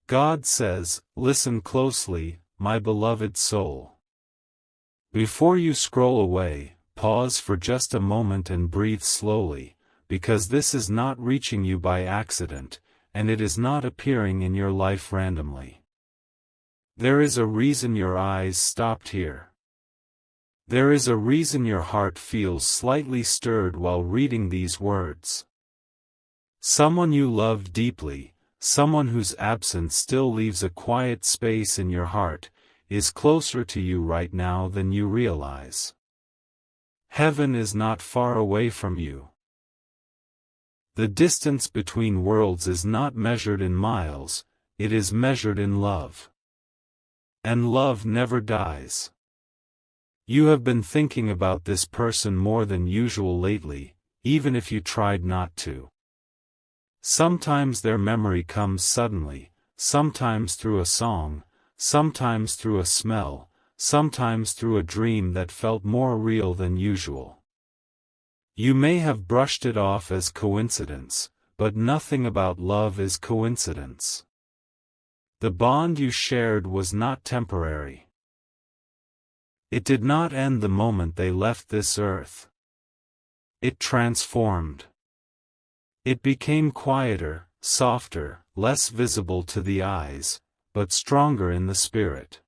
God says, listen closely, my beloved soul. Before you scroll away, pause for just a moment and breathe slowly, because this is not reaching you by accident, and it is not appearing in your life randomly. There is a reason your eyes stopped here. There is a reason your heart feels slightly stirred while reading these words. Someone you love deeply, someone whose absence still leaves a quiet space in your heart, is closer to you right now than you realize. Heaven is not far away from you. The distance between worlds is not measured in miles, it is measured in love. And love never dies. You have been thinking about this person more than usual lately, even if you tried not to. Sometimes their memory comes suddenly, sometimes through a song, sometimes through a smell, sometimes through a dream that felt more real than usual. You may have brushed it off as coincidence, but nothing about love is coincidence. The bond you shared was not temporary. It did not end the moment they left this earth. It transformed. It became quieter, softer, less visible to the eyes, but stronger in the spirit.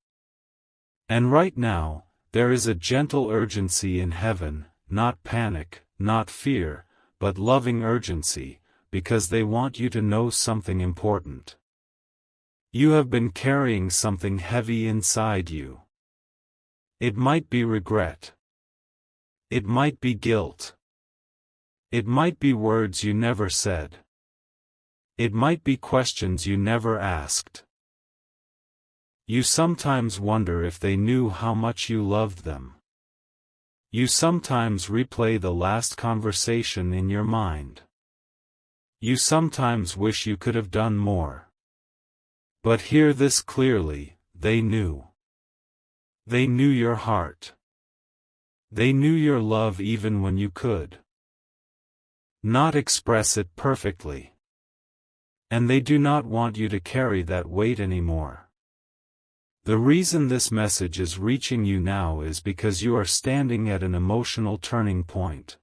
And right now, there is a gentle urgency in heaven, not panic, not fear, but loving urgency, because they want you to know something important. You have been carrying something heavy inside you. It might be regret. It might be guilt. It might be words you never said. It might be questions you never asked. You sometimes wonder if they knew how much you loved them. You sometimes replay the last conversation in your mind. You sometimes wish you could have done more. But hear this clearly, they knew. They knew your heart. They knew your love even when you could not express it perfectly. And they do not want you to carry that weight anymore. The reason this message is reaching you now is because you are standing at an emotional turning point.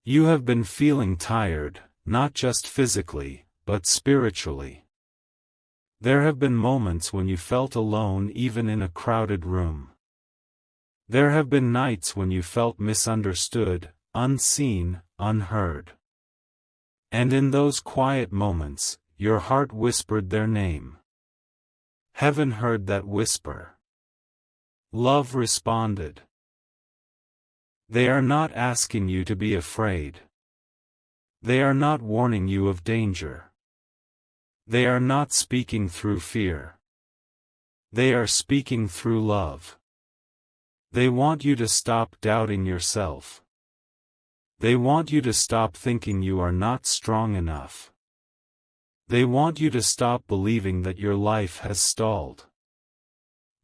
You have been feeling tired, not just physically, but spiritually. There have been moments when you felt alone even in a crowded room. There have been nights when you felt misunderstood, unseen, unheard. And in those quiet moments, your heart whispered their name. Heaven heard that whisper. Love responded. They are not asking you to be afraid. They are not warning you of danger. They are not speaking through fear. They are speaking through love. They want you to stop doubting yourself. They want you to stop thinking you are not strong enough. They want you to stop believing that your life has stalled.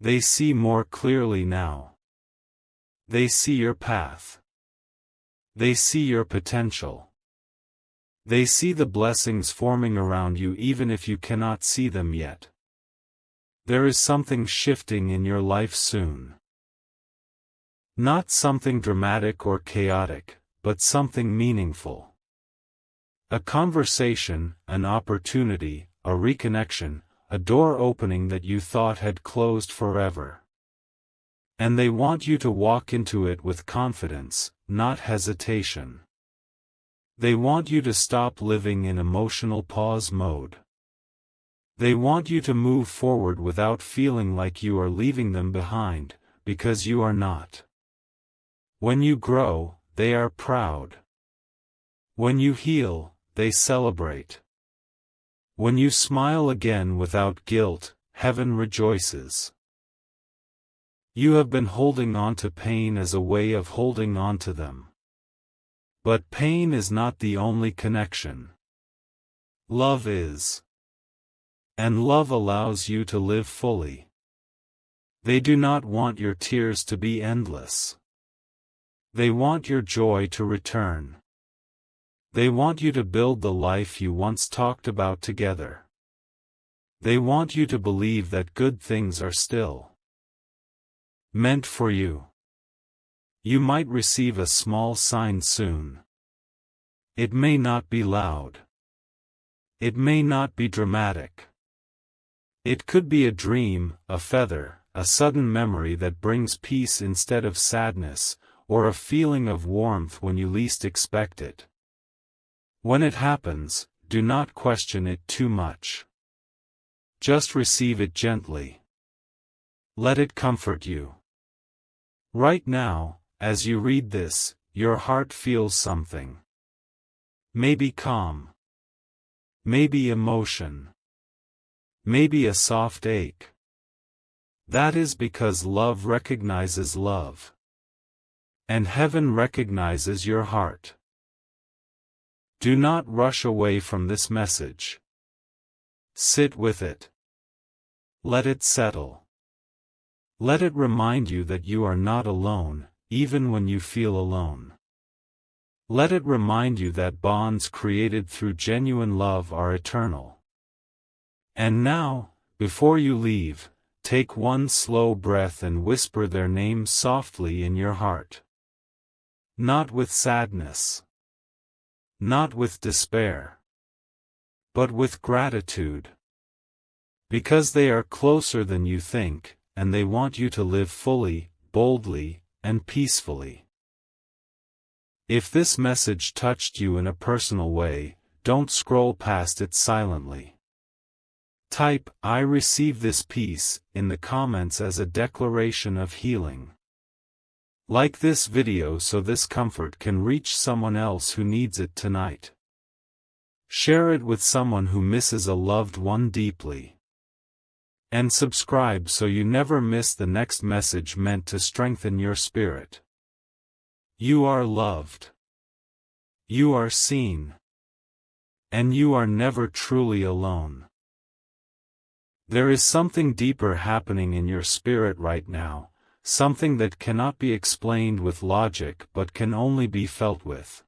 They see more clearly now. They see your path. They see your potential. They see the blessings forming around you even if you cannot see them yet. There is something shifting in your life soon. Not something dramatic or chaotic, but something meaningful. A conversation, an opportunity, a reconnection, a door opening that you thought had closed forever. And they want you to walk into it with confidence, not hesitation. They want you to stop living in emotional pause mode. They want you to move forward without feeling like you are leaving them behind, because you are not. When you grow, they are proud. When you heal, they celebrate. When you smile again without guilt, heaven rejoices. You have been holding on to pain as a way of holding on to them. But pain is not the only connection. Love is. And love allows you to live fully. They do not want your tears to be endless. They want your joy to return. They want you to build the life you once talked about together. They want you to believe that good things are still meant for you. You might receive a small sign soon. It may not be loud. It may not be dramatic. It could be a dream, a feather, a sudden memory that brings peace instead of sadness, or a feeling of warmth when you least expect it. When it happens, do not question it too much. Just receive it gently. Let it comfort you. Right now, as you read this, your heart feels something. Maybe calm. Maybe emotion. Maybe a soft ache. That is because love recognizes love. And heaven recognizes your heart. Do not rush away from this message. Sit with it. Let it settle. Let it remind you that you are not alone, even when you feel alone. Let it remind you that bonds created through genuine love are eternal. And now, before you leave, take one slow breath and whisper their names softly in your heart. Not with sadness. Not with despair. But with gratitude. Because they are closer than you think, and they want you to live fully, boldly, and peacefully. If this message touched you in a personal way, don't scroll past it silently. Type, "I receive this peace," in the comments as a declaration of healing. Like this video so this comfort can reach someone else who needs it tonight. Share it with someone who misses a loved one deeply. And subscribe so you never miss the next message meant to strengthen your spirit. You are loved. You are seen. And you are never truly alone. There is something deeper happening in your spirit right now, something that cannot be explained with logic but can only be felt with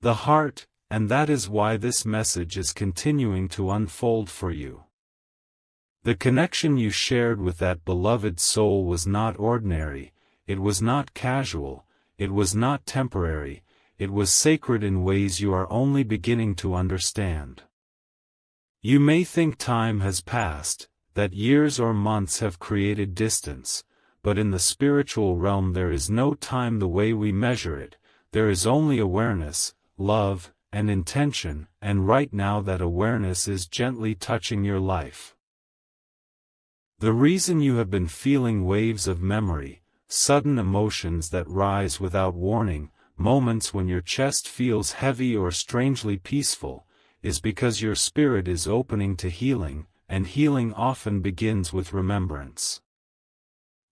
the heart, and that is why this message is continuing to unfold for you. The connection you shared with that beloved soul was not ordinary, it was not casual, it was not temporary, it was sacred in ways you are only beginning to understand. You may think time has passed, that years or months have created distance, but in the spiritual realm there is no time the way we measure it, there is only awareness, love, and intention, and right now that awareness is gently touching your life. The reason you have been feeling waves of memory, sudden emotions that rise without warning, moments when your chest feels heavy or strangely peaceful, is because your spirit is opening to healing, and healing often begins with remembrance.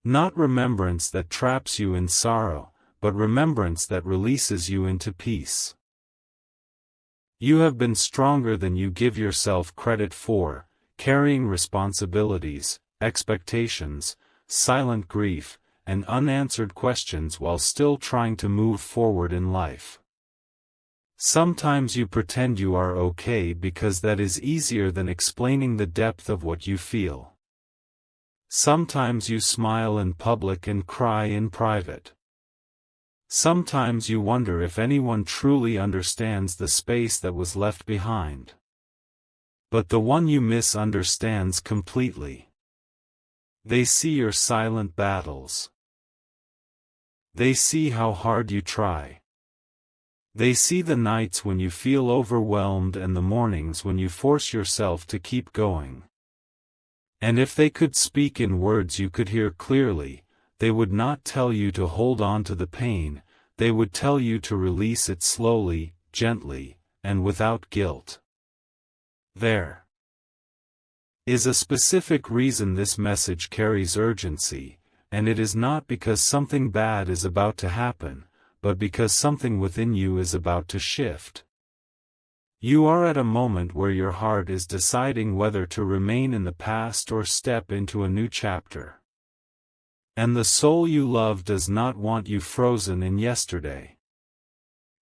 Not remembrance that traps you in sorrow, but remembrance that releases you into peace. You have been stronger than you give yourself credit for, carrying responsibilities, expectations, silent grief, and unanswered questions while still trying to move forward in life. Sometimes you pretend you are okay because that is easier than explaining the depth of what you feel. Sometimes you smile in public and cry in private. Sometimes you wonder if anyone truly understands the space that was left behind. But the one you miss understands completely. They see your silent battles. They see how hard you try. They see the nights when you feel overwhelmed and the mornings when you force yourself to keep going. And if they could speak in words you could hear clearly, they would not tell you to hold on to the pain, they would tell you to release it slowly, gently, and without guilt. There is a specific reason this message carries urgency, and it is not because something bad is about to happen, but because something within you is about to shift. You are at a moment where your heart is deciding whether to remain in the past or step into a new chapter. And the soul you love does not want you frozen in yesterday.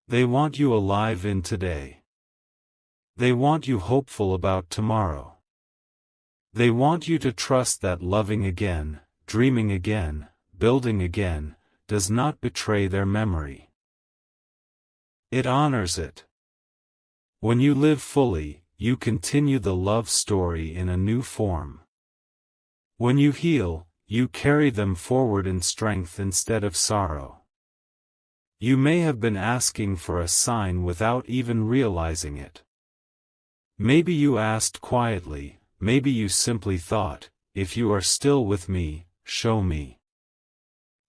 They want you alive in today. They want you hopeful about tomorrow. They want you to trust that loving again, dreaming again, building again, does not betray their memory. It honors it. When you live fully, you continue the love story in a new form. When you heal, you carry them forward in strength instead of sorrow. You may have been asking for a sign without even realizing it. Maybe you asked quietly, maybe you simply thought, if you are still with me, show me.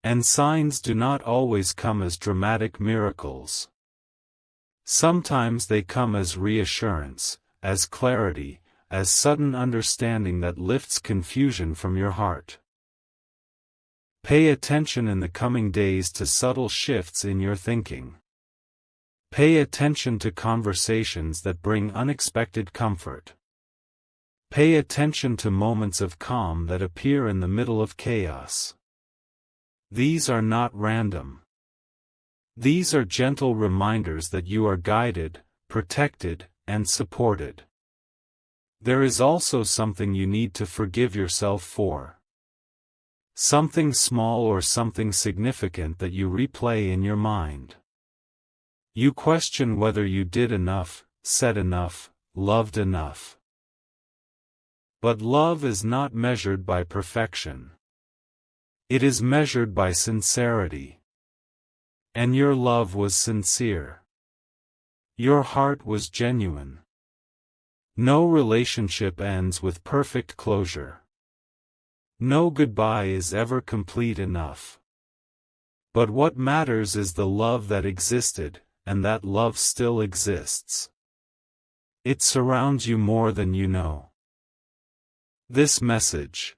And signs do not always come as dramatic miracles. Sometimes they come as reassurance, as clarity, as sudden understanding that lifts confusion from your heart. Pay attention in the coming days to subtle shifts in your thinking. Pay attention to conversations that bring unexpected comfort. Pay attention to moments of calm that appear in the middle of chaos. These are not random. These are gentle reminders that you are guided, protected, and supported. There is also something you need to forgive yourself for. Something small or something significant that you replay in your mind. You question whether you did enough, said enough, loved enough. But love is not measured by perfection. It is measured by sincerity. And your love was sincere. Your heart was genuine. No relationship ends with perfect closure. No goodbye is ever complete enough. But what matters is the love that existed, and that love still exists. It surrounds you more than you know. This message.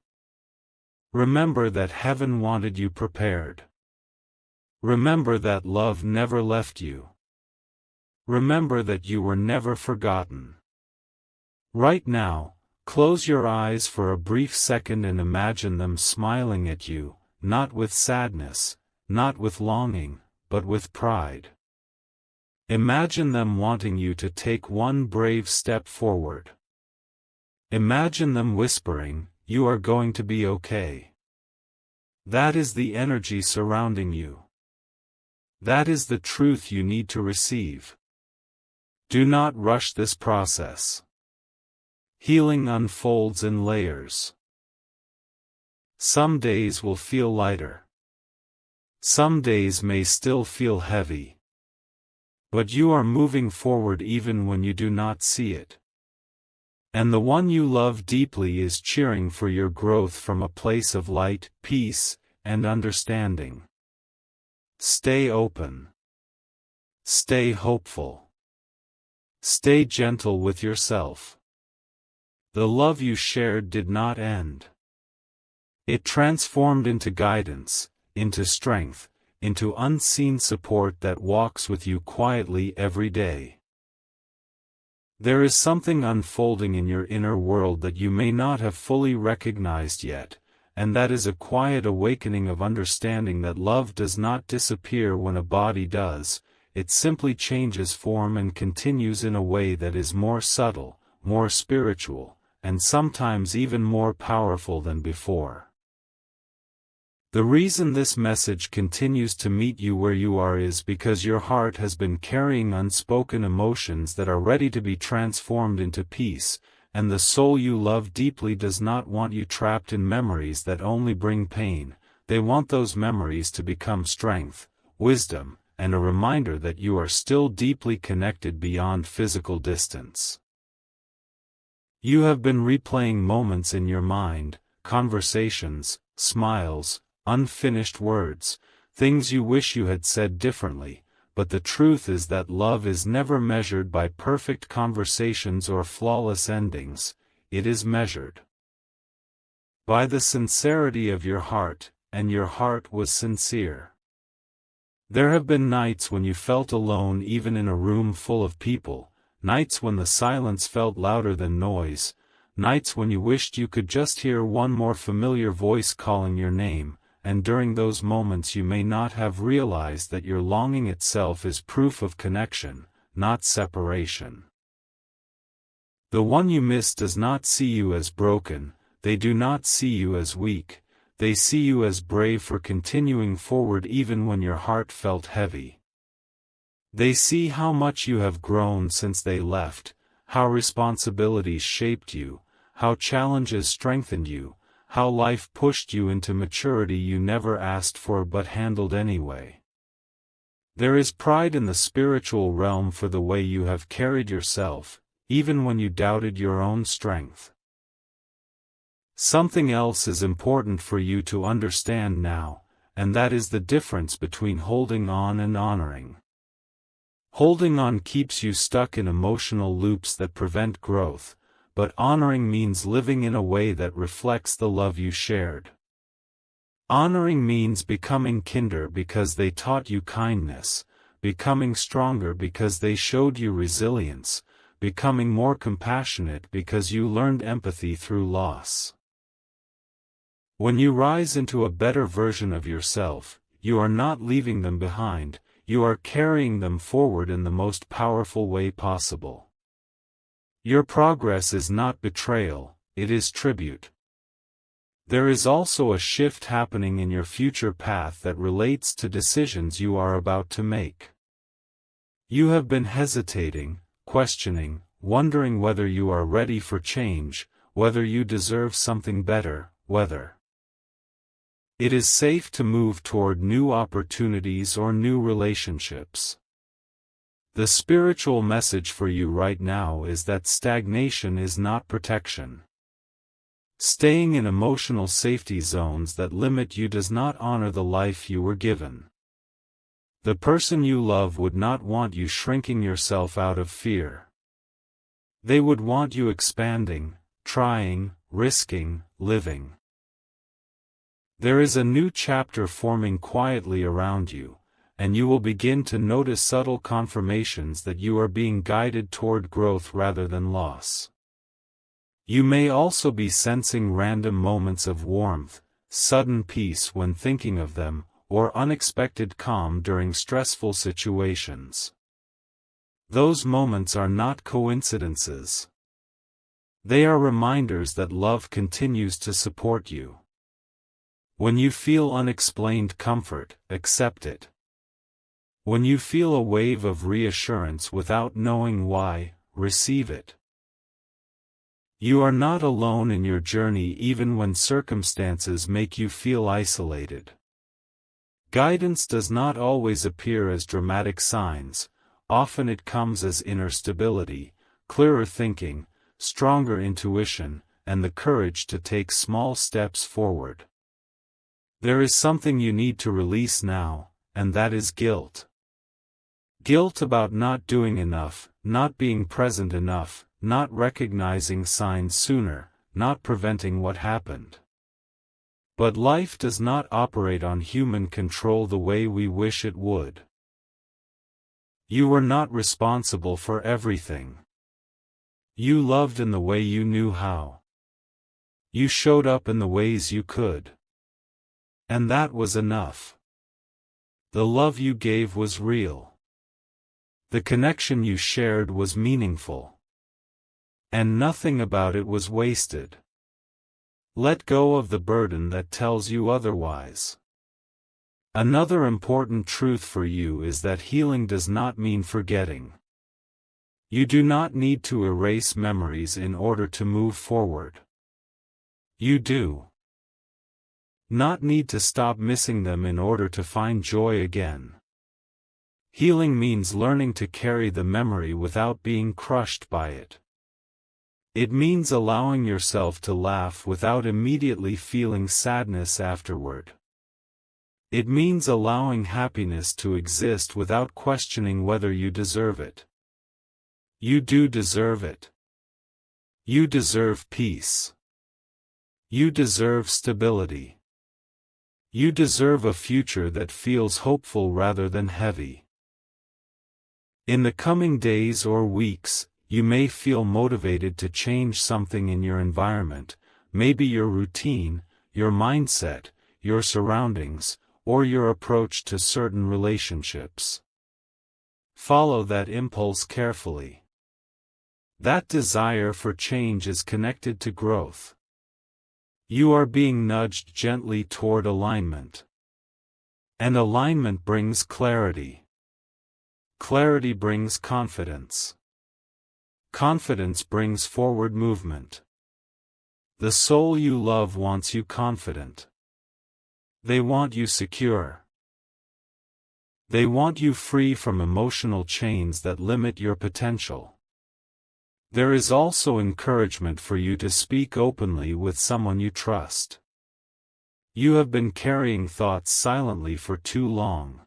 Remember that heaven wanted you prepared. Remember that love never left you. Remember that you were never forgotten. Right now, close your eyes for a brief second and imagine them smiling at you, not with sadness, not with longing, but with pride. Imagine them wanting you to take one brave step forward. Imagine them whispering, "You are going to be okay." That is the energy surrounding you. That is the truth you need to receive. Do not rush this process. Healing unfolds in layers. Some days will feel lighter. Some days may still feel heavy. But you are moving forward even when you do not see it. And the one you love deeply is cheering for your growth from a place of light, peace, and understanding. Stay open. Stay hopeful. Stay gentle with yourself. The love you shared did not end. It transformed into guidance, into strength, into unseen support that walks with you quietly every day. There is something unfolding in your inner world that you may not have fully recognized yet, and that is a quiet awakening of understanding that love does not disappear when a body does, it simply changes form and continues in a way that is more subtle, more spiritual, and sometimes even more powerful than before. The reason this message continues to meet you where you are is because your heart has been carrying unspoken emotions that are ready to be transformed into peace, and the soul you love deeply does not want you trapped in memories that only bring pain. They want those memories to become strength, wisdom, and a reminder that you are still deeply connected beyond physical distance. You have been replaying moments in your mind, conversations, smiles, unfinished words, things you wish you had said differently, but the truth is that love is never measured by perfect conversations or flawless endings, it is measured by the sincerity of your heart, and your heart was sincere. There have been nights when you felt alone even in a room full of people, nights when the silence felt louder than noise, nights when you wished you could just hear one more familiar voice calling your name, and during those moments you may not have realized that your longing itself is proof of connection, not separation. The one you miss does not see you as broken, they do not see you as weak, they see you as brave for continuing forward even when your heart felt heavy. They see how much you have grown since they left, how responsibilities shaped you, how challenges strengthened you, how life pushed you into maturity you never asked for but handled anyway. There is pride in the spiritual realm for the way you have carried yourself, even when you doubted your own strength. Something else is important for you to understand now, and that is the difference between holding on and honoring. Holding on keeps you stuck in emotional loops that prevent growth, but honoring means living in a way that reflects the love you shared. Honoring means becoming kinder because they taught you kindness, becoming stronger because they showed you resilience, becoming more compassionate because you learned empathy through loss. When you rise into a better version of yourself, you are not leaving them behind, you are carrying them forward in the most powerful way possible. Your progress is not betrayal, it is tribute. There is also a shift happening in your future path that relates to decisions you are about to make. You have been hesitating, questioning, wondering whether you are ready for change, whether you deserve something better, whether it is safe to move toward new opportunities or new relationships. The spiritual message for you right now is that stagnation is not protection. Staying in emotional safety zones that limit you does not honor the life you were given. The person you love would not want you shrinking yourself out of fear. They would want you expanding, trying, risking, living. There is a new chapter forming quietly around you, and you will begin to notice subtle confirmations that you are being guided toward growth rather than loss. You may also be sensing random moments of warmth, sudden peace when thinking of them, or unexpected calm during stressful situations. Those moments are not coincidences. They are reminders that love continues to support you. When you feel unexplained comfort, accept it. When you feel a wave of reassurance without knowing why, receive it. You are not alone in your journey even when circumstances make you feel isolated. Guidance does not always appear as dramatic signs, often it comes as inner stability, clearer thinking, stronger intuition, and the courage to take small steps forward. There is something you need to release now, and that is guilt. Guilt about not doing enough, not being present enough, not recognizing signs sooner, not preventing what happened. But life does not operate on human control the way we wish it would. You were not responsible for everything. You loved in the way you knew how. You showed up in the ways you could. And that was enough. The love you gave was real. The connection you shared was meaningful. And nothing about it was wasted. Let go of the burden that tells you otherwise. Another important truth for you is that healing does not mean forgetting. You do not need to erase memories in order to move forward. You do not need to stop missing them in order to find joy again. Healing means learning to carry the memory without being crushed by it. It means allowing yourself to laugh without immediately feeling sadness afterward. It means allowing happiness to exist without questioning whether you deserve it. You do deserve it. You deserve peace. You deserve stability. You deserve a future that feels hopeful rather than heavy. In the coming days or weeks, you may feel motivated to change something in your environment, maybe your routine, your mindset, your surroundings, or your approach to certain relationships. Follow that impulse carefully. That desire for change is connected to growth. You are being nudged gently toward alignment. And alignment brings clarity. Clarity brings confidence. Confidence brings forward movement. The soul you love wants you confident. They want you secure. They want you free from emotional chains that limit your potential. There is also encouragement for you to speak openly with someone you trust. You have been carrying thoughts silently for too long.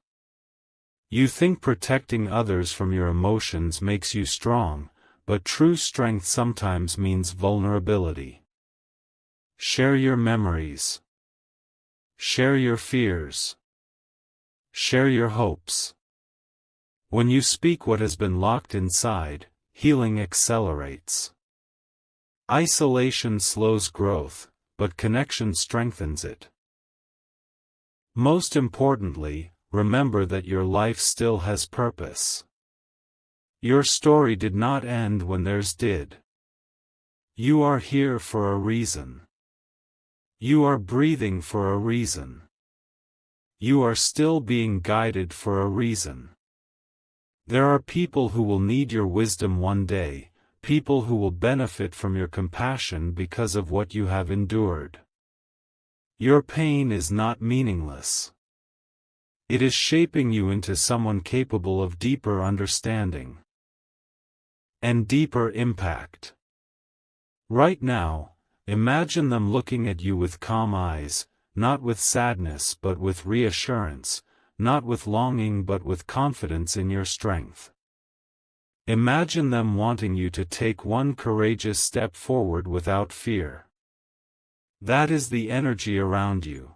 You think protecting others from your emotions makes you strong, but true strength sometimes means vulnerability. Share your memories. Share your fears. Share your hopes. When you speak what has been locked inside, healing accelerates. Isolation slows growth, but connection strengthens it. Most importantly, remember that your life still has purpose. Your story did not end when theirs did. You are here for a reason. You are breathing for a reason. You are still being guided for a reason. There are people who will need your wisdom one day, people who will benefit from your compassion because of what you have endured. Your pain is not meaningless. It is shaping you into someone capable of deeper understanding and deeper impact. Right now, imagine them looking at you with calm eyes, not with sadness but with reassurance, not with longing but with confidence in your strength. Imagine them wanting you to take one courageous step forward without fear. That is the energy around you.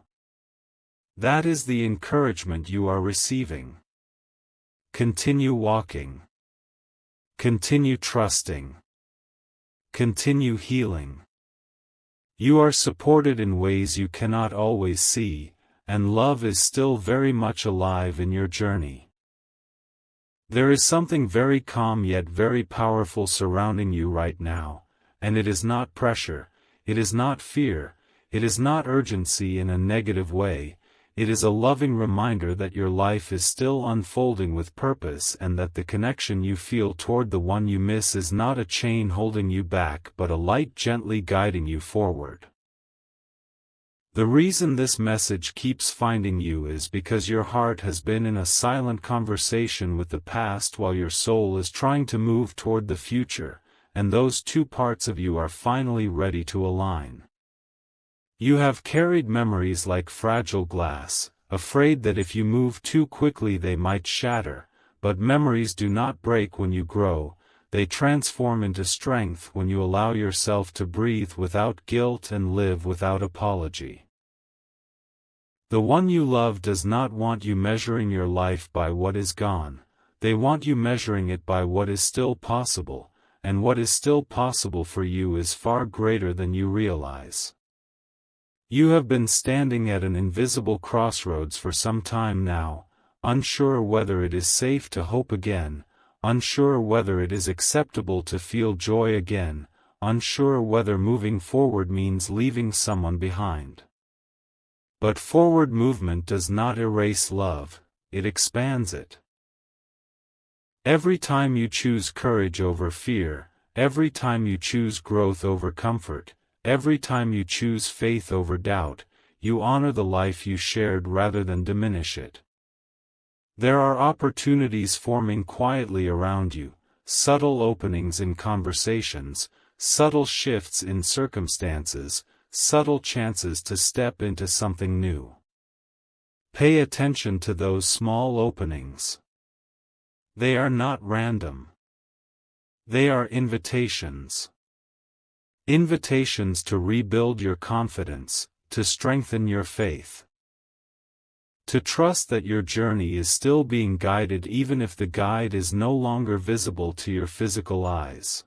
That is the encouragement you are receiving. Continue walking. Continue trusting. Continue healing. You are supported in ways you cannot always see, and love is still very much alive in your journey. There is something very calm yet very powerful surrounding you right now, and it is not pressure, it is not fear, it is not urgency in a negative way, it is a loving reminder that your life is still unfolding with purpose and that the connection you feel toward the one you miss is not a chain holding you back but a light gently guiding you forward. The reason this message keeps finding you is because your heart has been in a silent conversation with the past while your soul is trying to move toward the future, and those two parts of you are finally ready to align. You have carried memories like fragile glass, afraid that if you move too quickly they might shatter, but memories do not break when you grow, they transform into strength when you allow yourself to breathe without guilt and live without apology. The one you love does not want you measuring your life by what is gone, they want you measuring it by what is still possible, and what is still possible for you is far greater than you realize. You have been standing at an invisible crossroads for some time now, unsure whether it is safe to hope again, unsure whether it is acceptable to feel joy again, unsure whether moving forward means leaving someone behind. But forward movement does not erase love, it expands it. Every time you choose courage over fear, every time you choose growth over comfort, every time you choose faith over doubt, you honor the life you shared rather than diminish it. There are opportunities forming quietly around you, subtle openings in conversations, subtle shifts in circumstances, subtle chances to step into something new. Pay attention to those small openings. They are not random. They are invitations. Invitations to rebuild your confidence, to strengthen your faith. To trust that your journey is still being guided even if the guide is no longer visible to your physical eyes.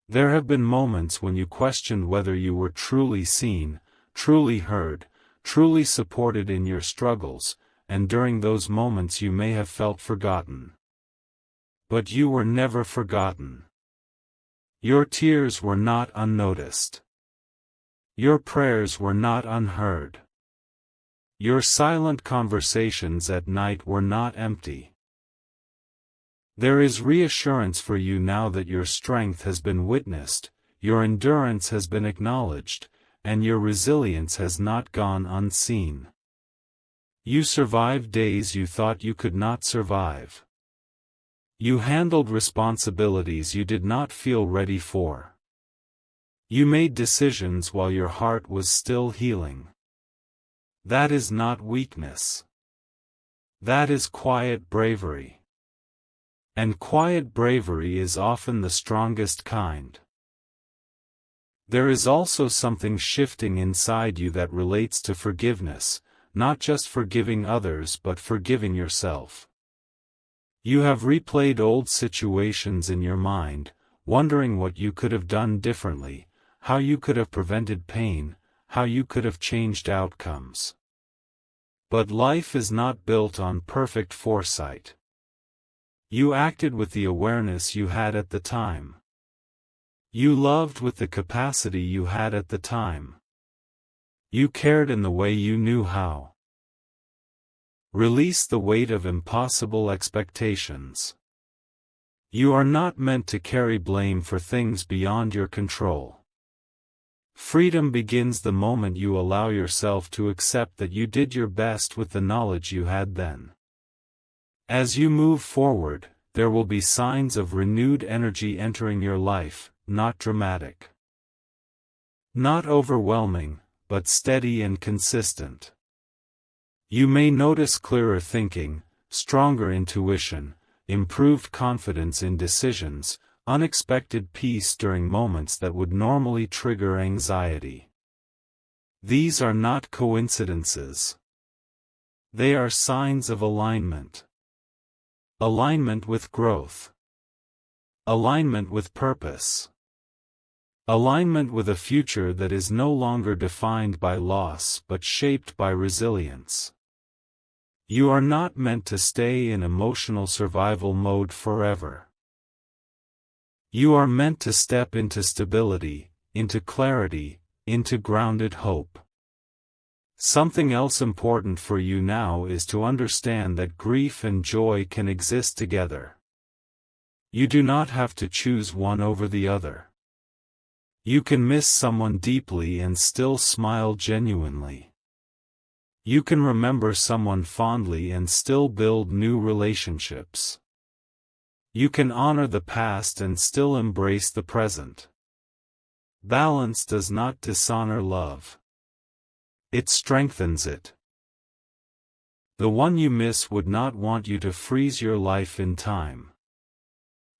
There have been moments when you questioned whether you were truly seen, truly heard, truly supported in your struggles, and during those moments you may have felt forgotten. But you were never forgotten. Your tears were not unnoticed. Your prayers were not unheard. Your silent conversations at night were not empty. There is reassurance for you now that your strength has been witnessed, your endurance has been acknowledged, and your resilience has not gone unseen. You survived days you thought you could not survive. You handled responsibilities you did not feel ready for. You made decisions while your heart was still healing. That is not weakness. That is quiet bravery. And quiet bravery is often the strongest kind. There is also something shifting inside you that relates to forgiveness, not just forgiving others but forgiving yourself. You have replayed old situations in your mind, wondering what you could have done differently, how you could have prevented pain, how you could have changed outcomes. But life is not built on perfect foresight. You acted with the awareness you had at the time. You loved with the capacity you had at the time. You cared in the way you knew how. Release the weight of impossible expectations. You are not meant to carry blame for things beyond your control. Freedom begins the moment you allow yourself to accept that you did your best with the knowledge you had then. As you move forward, there will be signs of renewed energy entering your life, not dramatic. Not overwhelming, but steady and consistent. You may notice clearer thinking, stronger intuition, improved confidence in decisions, unexpected peace during moments that would normally trigger anxiety. These are not coincidences. They are signs of alignment. Alignment with growth. Alignment with purpose. Alignment with a future that is no longer defined by loss but shaped by resilience. You are not meant to stay in emotional survival mode forever. You are meant to step into stability, into clarity, into grounded hope. Something else important for you now is to understand that grief and joy can exist together. You do not have to choose one over the other. You can miss someone deeply and still smile genuinely. You can remember someone fondly and still build new relationships. You can honor the past and still embrace the present. Balance does not dishonor love. It strengthens it. The one you miss would not want you to freeze your life in time.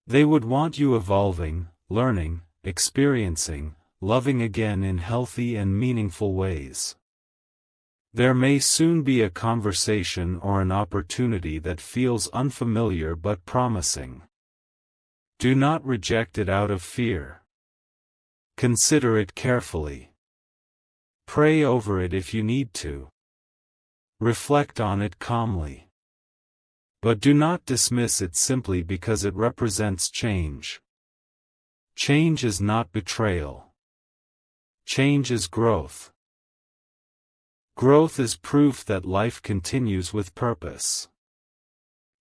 They would want you evolving, learning, experiencing, loving again in healthy and meaningful ways. There may soon be a conversation or an opportunity that feels unfamiliar but promising. Do not reject it out of fear. Consider it carefully. Pray over it if you need to. Reflect on it calmly. But do not dismiss it simply because it represents change. Change is not betrayal. Change is growth. Growth is proof that life continues with purpose.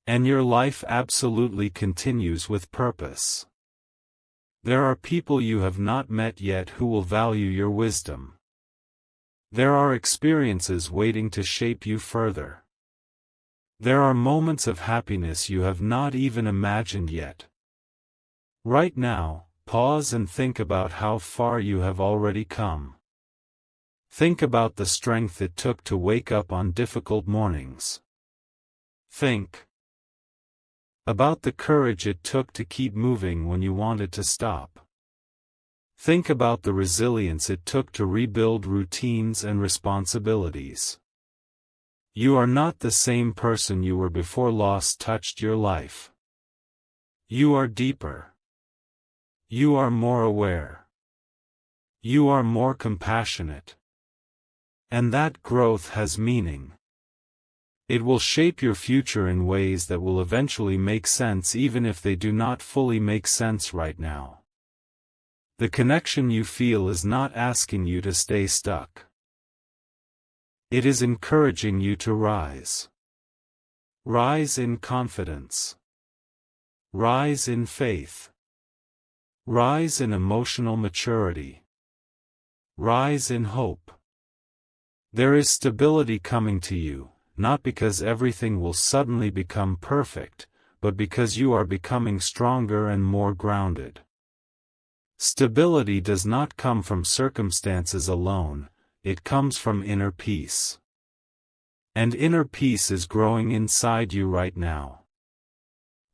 And your life absolutely continues with purpose. There are people you have not met yet who will value your wisdom. There are experiences waiting to shape you further. There are moments of happiness you have not even imagined yet. Right now, pause and think about how far you have already come. Think about the strength it took to wake up on difficult mornings. Think about the courage it took to keep moving when you wanted to stop. Think about the resilience it took to rebuild routines and responsibilities. You are not the same person you were before loss touched your life. You are deeper. You are more aware. You are more compassionate. And that growth has meaning. It will shape your future in ways that will eventually make sense even if they do not fully make sense right now. The connection you feel is not asking you to stay stuck. It is encouraging you to rise. Rise in confidence. Rise in faith. Rise in emotional maturity. Rise in hope. There is stability coming to you, not because everything will suddenly become perfect, but because you are becoming stronger and more grounded. Stability does not come from circumstances alone, it comes from inner peace. And inner peace is growing inside you right now.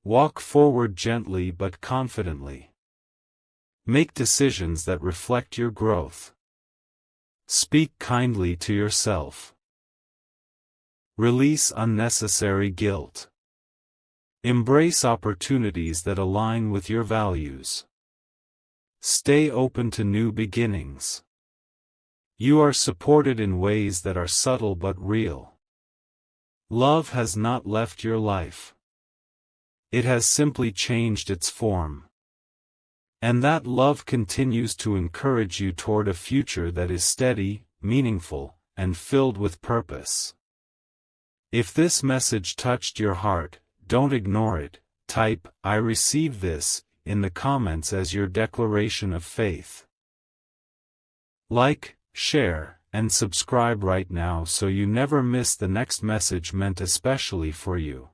Walk forward gently but confidently. Make decisions that reflect your growth. Speak kindly to yourself. Release unnecessary guilt. Embrace opportunities that align with your values. Stay open to new beginnings. You are supported in ways that are subtle but real. Love has not left your life. It has simply changed its form. And that love continues to encourage you toward a future that is steady, meaningful, and filled with purpose. If this message touched your heart, don't ignore it. Type, "I receive this," in the comments as your declaration of faith. Like, share, and subscribe right now so you never miss the next message meant especially for you.